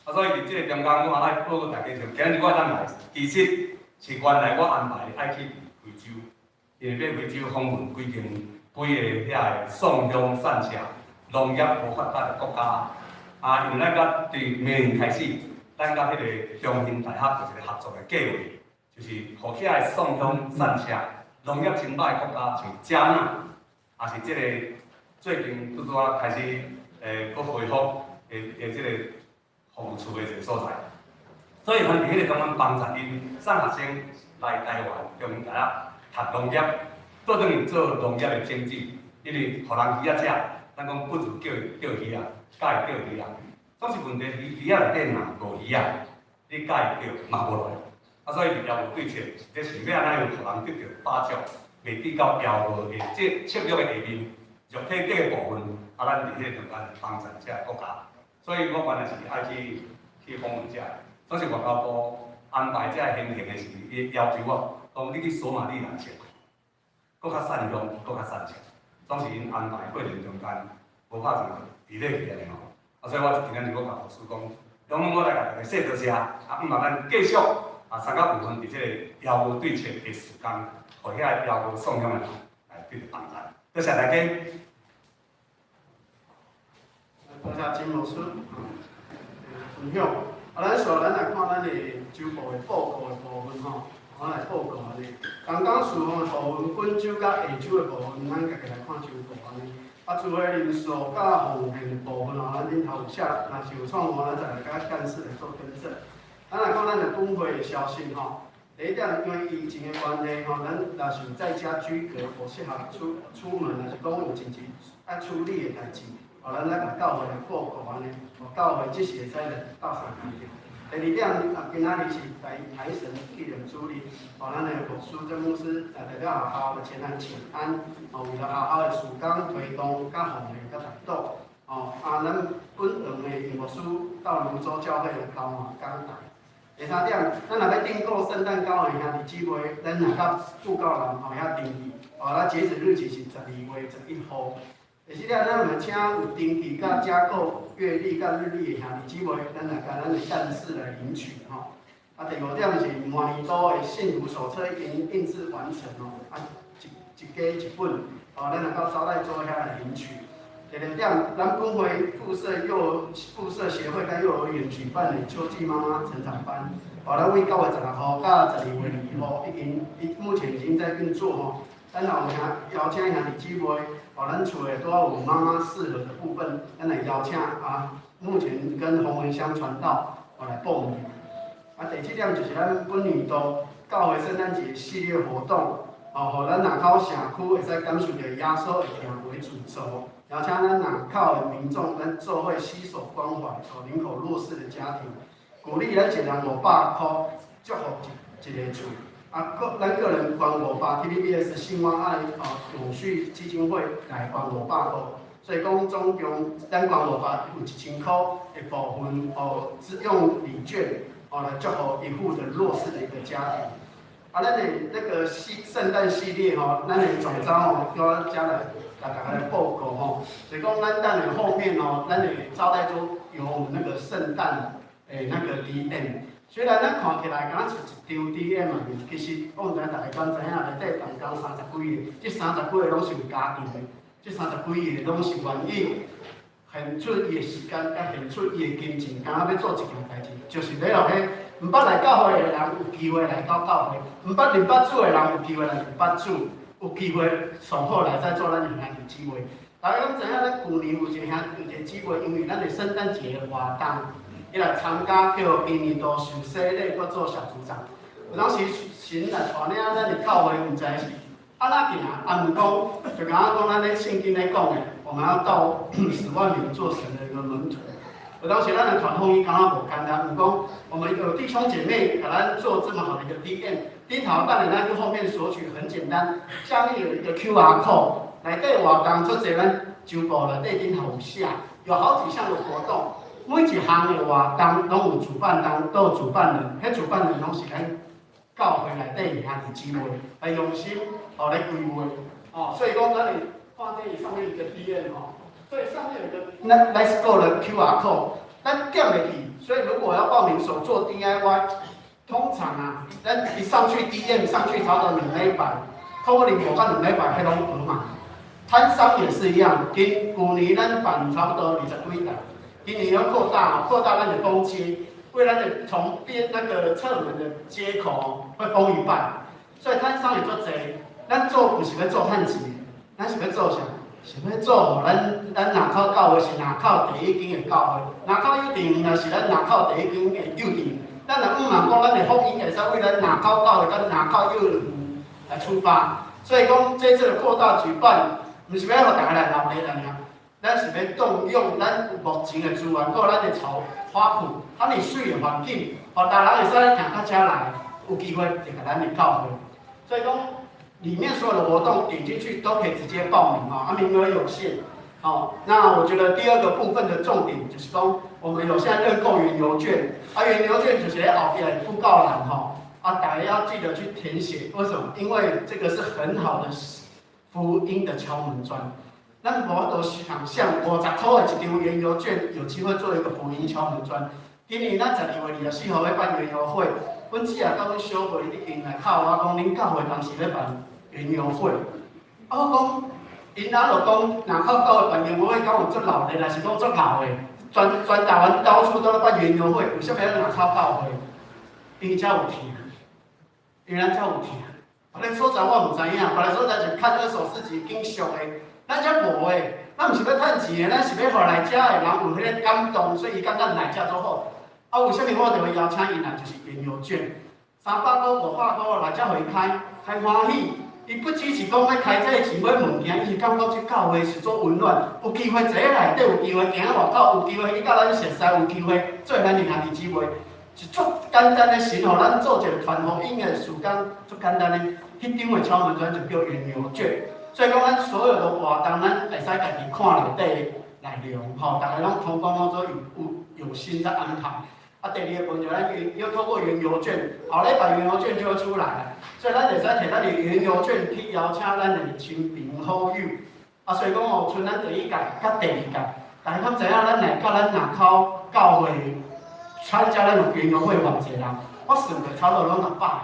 S4: 啊，所以伫即個中間，我嘛愛報告大家就，今日我當來，其實是原來我安排愛去惠州，因為要惠州訪問幾個遐宋鄉散社農業無發達的國家，啊，因為咱甲對明年開始，咱甲迄個中興大學有一個合作的計劃，就是互遐宋鄉散社農業真歹的國家，像加納，也是即個最近拄啊開始佫恢復。即個服務處的一個所在，所以咱伫迄個中間幫助因送學生来台湾中台啊读农业，做等于做农业的经济，因为互人鱼仔食，咱讲不如叫鱼啊，甲伊叫鱼啊。总是问题鱼仔内底若无鱼啊，你甲伊叫嘛无落来。啊，所以要有对策，这想要安怎样互人得到饱足，袂比较要无的这切肉的下面，肉体底的部分，啊，咱伫迄两岸帮衬遮国家。所以我原来是爱去访问遮，总是外交部安排遮行程的时，伊要求我，讲你去索马里兰切，搁较善良，搁较善良，总是因安排过程中间无拍算伫咧去安尼吼。啊，所以我今仔日我甲老师讲，拢我来甲大家说多谢，啊，毋咱继续参加部分伫即个药物对策的时间，互遐药物送养的人来对着帮助。多谢大家。
S2: 多谢金老师分享。咱首咱来看咱的州部的报告的部分吼，我来报告安尼。刚刚事项的部分，本州甲下州的部分，咱家己来看州部安尼。啊，除了人数甲奉献的部分吼，咱恁头有写，若是有错误，咱再来甲干事来做更正。咱来看咱的本会的消息吼。第一点，因为疫情的关系吼，咱若是在家居隔，无适合出门，若是讲有真济爱处理的代志。咱来甲教会来报告安尼，教会即时会使来到上面。第二点，今仔日是台神纪念主日，咱的牧师郑牧师代表学校的前来请安，为了学校的事工推动、甲奉献、甲带导，咱本堂的牧师到泸州教会来交换讲台。第三点，咱若要订购圣诞糕的兄弟姊妹，咱若甲布告栏遐登记，咱截止日期是12月11号。第四点，咱嘛请有登记甲加购月历甲日历的兄弟姊妹，咱来甲咱的干事来领取吼。第五点是满年度的信徒手册已经印制完成一家一本，咱来到招待桌遐来领取。第六点，咱本会附设协会甲幼儿园举办的秋季妈妈成长班，咱为9月16号到12月2号目前已经在运作吼。咱也有邀请兄弟姊妹，咱厝的都要有妈妈适合的部分，咱来邀请目前跟洪文乡传道来报名。第七点就是咱本年度教会圣诞节系列活动，互咱南口社区会使感受到耶稣的行为主轴，邀请咱南口的民众，咱做伙携手关怀人口弱势的家庭，鼓励咱一人500块，祝福一个厝。咱个人捐500 ，TVBS 信望爱永续基金会来捐500块，所以讲总共咱捐500有1000块的部分只用礼券来祝福一户的弱势的一个家庭。咱的那个圣诞系列咱的总招要加来大家来报告所以讲咱等下后面咱的招待桌有我们那个圣诞那个 DM。虽然咱看起来敢是一张 DM 嘛，其实我毋知大家敢知影内底同工30几个，这30几个拢是有家庭的，这30几个拢是愿意献出伊的时间，甲献出伊的金钱，敢要做一件代志，就是要让迄毋捌来教会的人有机会来到教会，毋捌啉捌酒的人有机会来啉捌酒，有机会上好来再做咱的兄弟姊妹。大家敢知影咱旧年有一个姊妹，因为咱的圣诞节的活动。伊来参加叫今年度受洗礼，搁做小组长。有当时神来带领咱的教会，毋知是安怎行，毋讲就敢讲咱咧圣经咧讲的，我们要到10万名做神的一个门徒。有当时咱的传福音敢若无简单，毋讲我们有弟兄姐妹给咱做这么好的一个 DM， 低头办理咱去后面索取很简单，下面有一个 QR code， 内底活动做者咱周报内底顶头有写，有好几项的活动。每一项的活动拢有主办人，都有主办人，迄主办人拢是咱教会内底兄弟姊妹来用心来规划所以讲咱哋看这上面一个 DM 所以上面有一个 Let's Go 的 QR code， 咱点袂去，所以如果要报名手做 DIY， 通常咱一上去 DM 上去差不多2礼拜，可能无到2礼拜，迄拢额满。摊商也是一样，去年咱办差不多20几台。今年要扩大咱的封街，为咱的从那个侧门的街口会封一半，所以摊商也做侪。咱做不是要做汉字，咱是要做啥？是要做咱南口教会是南口第一间的教会，南口幼稚园若是咱南口第一间的幼稚园，咱若毋茫讲，咱的福音会使为咱南口教会跟南口幼儿园来出发。所以讲，这次的扩大举办，毋是要互大家来闹热啦尔，咱是要动用咱目前的资源，还咱的草花圃，遐尼水的环境，互大家会使行到遮来，有机会就甲咱的教会。所以讲，里面所有的活动点进去都可以直接报名啊，名额有限。好，那我觉得第二个部分的重点就是说，我们有现在认购原邮券，原邮券就是在后边布告栏哈，大家要记得去填写。为什么？因为这个是很好的福音的敲门砖。咱无都想象50块的一张原邮券，有机会做一个福音敲门砖。今年咱12月24号要办原邮会，阮姊啊甲阮小妹一进来敲我讲，恁教会当时要办原邮会，我讲。因仔就讲，南口教会办原邮会，敢有足闹热，还是讲足闹的？全台湾到处都在办原邮会，为什么要南口教会？因为遮有听，因为咱遮有听。别个所在我毋知影，别个所在就看二手市集经俗的，咱遮无的。咱毋是要趁钱的，咱是要互来遮的人有迄个感动，所以伊感觉来遮做好。为什么我就会邀请伊来？就是原邮券，300块、500块来遮互伊开欢喜。伊不只是讲要开这个钱买物件，伊是感觉这教会是做温暖，有机会坐喺内底，有机会行外口，有机会去甲咱熟识，有机会做咱的兄弟姊妹，是足简单的神，互咱做一个传福音的时间，足简单的，迄张的敲门砖就叫原邮券。所以讲，咱所有的活动，咱会使家己看内底内容，吼，大家拢通讲做有心在安排。第二个问题，咱要透过原邮券，后礼拜原邮券就会出来了，所以咱会使摕咱的原邮券去邀请咱的亲朋好友。所以讲哦，像咱第一届、甲第二届，大家敢知影咱来甲咱南口教会参加咱的原邮会偌济人？我算过，差不多拢600个人。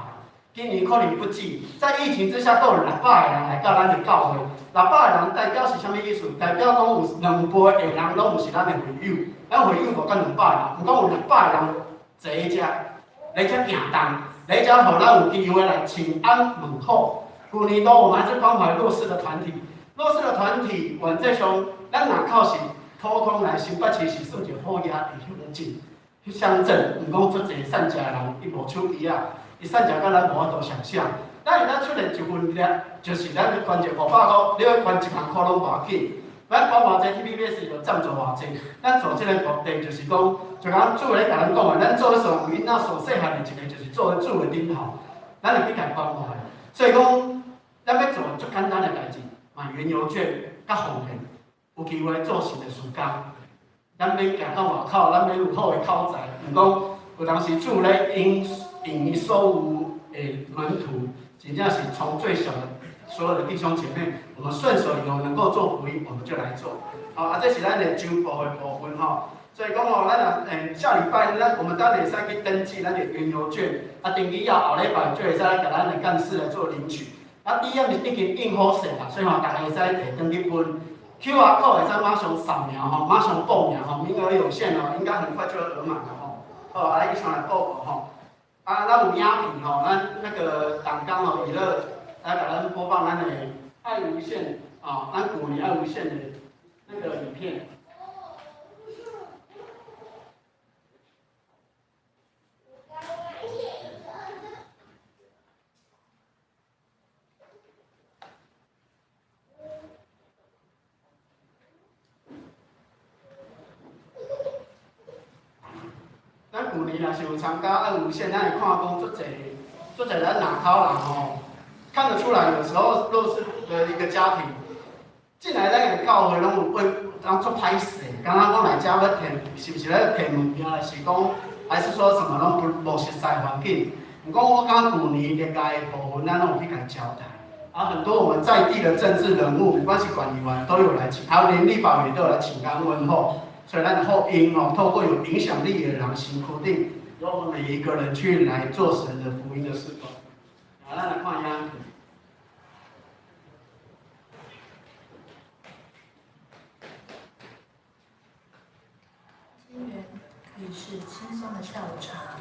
S2: 今年可能不止，在疫情之下，都有600个人来到咱的教会。600个人代表是啥物意思？代表讲有2倍的人拢是咱的会友。咱会友无到200人，毋讲有600个人坐喺遮，来遮行动，来遮互咱有机会来请安问候。去年我们还是关怀弱势的团体，弱势的团体原则上，咱若靠是普通来新北市是算一个好野的乡镇，乡镇毋讲足侪善食的人，伊无手机啊，伊善食甲咱无法度想象。咱现在出现一份力，就是咱捐一500块，你要捐1万块拢无要紧。咱讲偌济 TVBS 有赞助偌济，咱做这个目的就是讲，就讲主咧甲咱讲的，咱做咧上囡仔上细汉的一个，就是做咧主的顶头，咱会去甲关怀。所以讲，咱要做最简单的代志，买原邮券甲奉献，有机会做神的事工。咱免行到外口，咱免有好的口才，毋讲有当时主咧引伊所有的门徒，真正是从最小的。所有的弟兄姐妹，我们顺手有能够做福音，我们就来做。这是咱的周报的部分吼。所以讲哦，咱下礼拜我们当然会使去登记咱的原邮券，登记了后礼拜就会使来甲咱的干事来做领取。DM 是已经印好势啦，所以大家会使摕登记本 ，QR code 会使马上扫描吼，马上报名吼，名额有限哦，应该很快就会额满了吼。来一起来报名吼。咱有影片吼，咱那个党纲娱乐。来给咱播放咱的爱无限咱古年爱无限的那个影片。咱古年若是有参加爱无限，咱会看讲足侪咱南口人吼。看得出来，有时候弱势的一个家庭进来咱个教会，拢有会当做歹势。刚刚讲来遮要摕，是不是咧摕物件？是讲，还是说什么拢无熟悉环境？毋讲我讲旧年历届的部分，咱拢有去甲交代。很多我们在地的政治人物，不管是管理员都有来请，还有连立法委都有来请安问候。所以咱的后因透过有影响力的人行决定，由我们每一个人去来做神的福音的事工。咱来看一下。
S5: 金源可以是轻松的下午茶，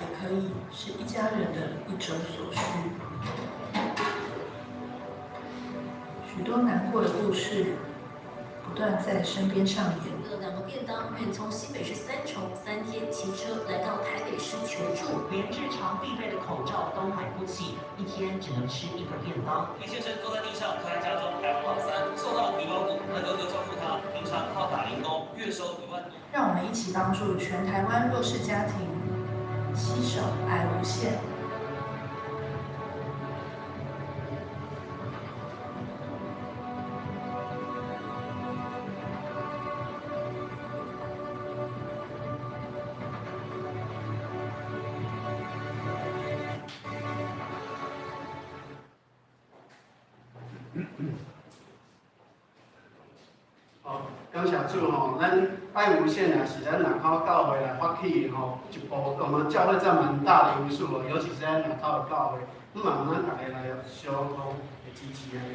S5: 也可以是一家人的一周所需。许多难过的故事，不不断在身边上演。
S6: 这2个便当愿从新北市3重3天骑车来到台北市求助，
S7: 连日常必备的口罩都买不起，一天只能吃1个便当。
S8: 林先生坐在地上，他在家中还不老三，受到皮包骨，他哥哥照顾他，平常靠打零工，月收1万多。
S5: 让我们一起帮助全台湾弱势家庭，携手爱无限。
S2: 感谢主吼，咱爱无限啊，是咱南口教会来发起吼一部，我们教会占蛮大的因素哦，尤其是咱南口的教会，慢慢大家来相互的支持安尼。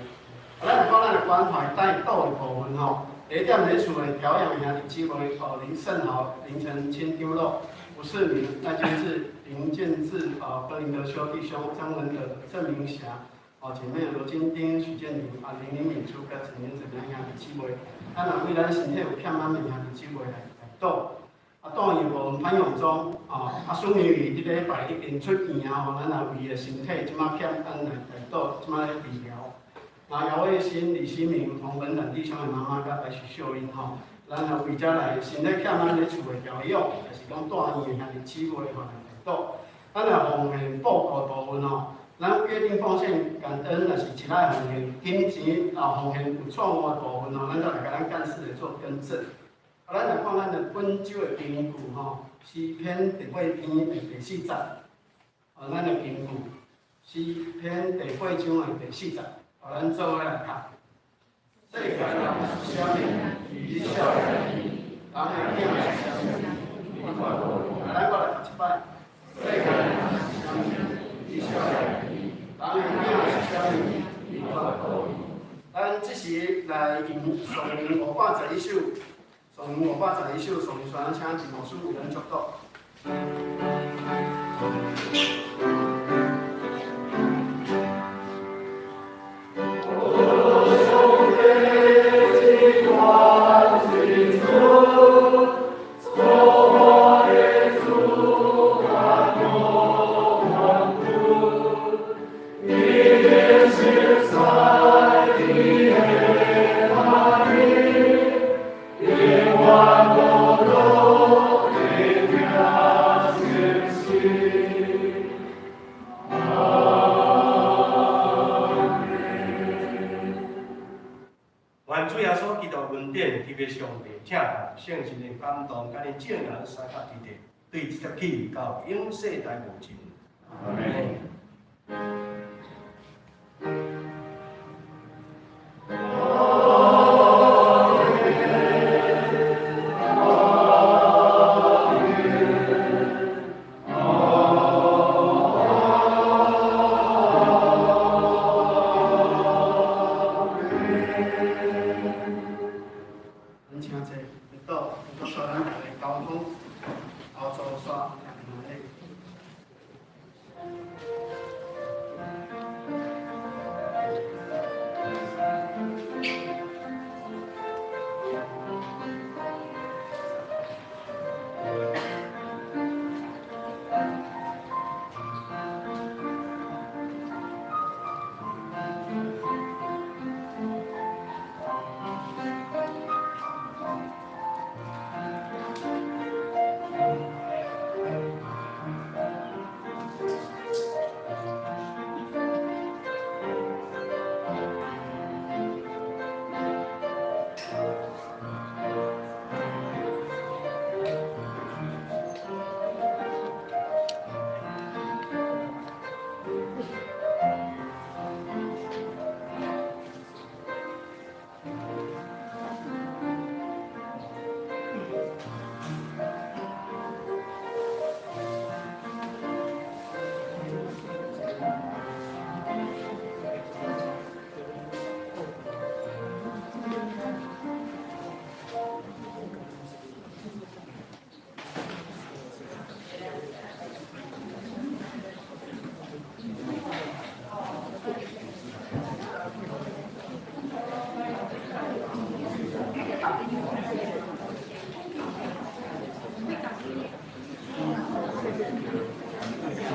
S2: 咱讲咱的关怀带导的部分吼，第一点，伫厝内调养兄弟姊妹哦，林胜豪、林晨清丢肉、吴世明、赖建志、林建志格林德修弟兄、张文德、郑明霞。姐妹罗金丁、许建玲、林林敏珠、甲陈彦怎样兄弟姊妹，咱若为咱身体有欠满的兄弟姊妹来祷。当然无潘永忠孙明宇即礼拜已经出院啊，咱也为伊的身体即马欠安来祷，即马咧治疗。姚卫新、李新明、洪文等弟兄的妈妈甲白许秀英咱也为遮来身体欠咱咧厝的调养，也是讲住院的兄弟姊妹来祷。咱若奉献报告部分咱约定奉献感恩，若是其他奉献金钱奉献有错误的部分咱就来甲咱干事来做更正。咱来看咱的本周的金句诗篇第8篇的第4节。咱的金句诗篇第8章的第4节，咱做伙来读。世界人是啥物？以少年人的囝是啥物？以大个。咱我来读一摆。世界人是啥物？以少年人的囝是啥物？以大个。咱即时来吟颂511首，颂511首，颂宣请陈牧师为咱祝祷。圣神的感动，甲你正人三甲地地，对这起到永世代无尽。阿门。